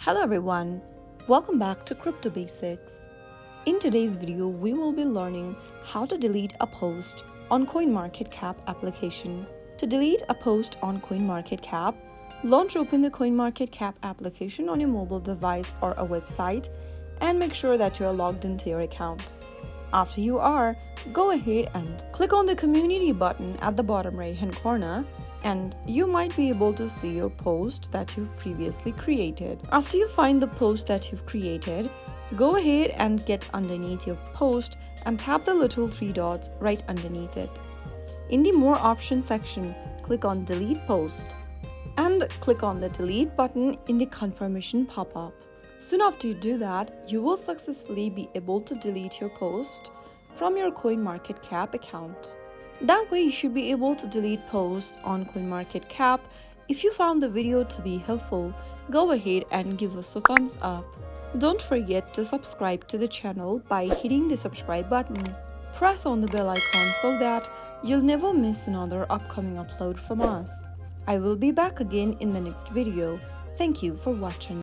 Hello everyone, welcome back to Crypto Basics. In today's video, we will be learning how to delete a post on CoinMarketCap application. To delete a post on CoinMarketCap, launch open the CoinMarketCap application on your mobile device or a website and make sure that you are logged into your account. After you are, go ahead and click on the community button at the bottom right hand corner and you might be able to see your post that you've previously created. After you find the post that you've created, go ahead and get underneath your post and tap the little three dots right underneath it. In the More Options section, click on Delete Post and click on the Delete button in the confirmation pop-up. Soon after you do that, you will successfully be able to delete your post from your CoinMarketCap account. That way, you should be able to delete posts on CoinMarketCap. If you found the video to be helpful, go ahead and give us a thumbs up. Don't forget to subscribe to the channel by hitting the subscribe button. Press on the bell icon so that you'll never miss another upcoming upload from us. I will be back again in the next video. Thank you for watching.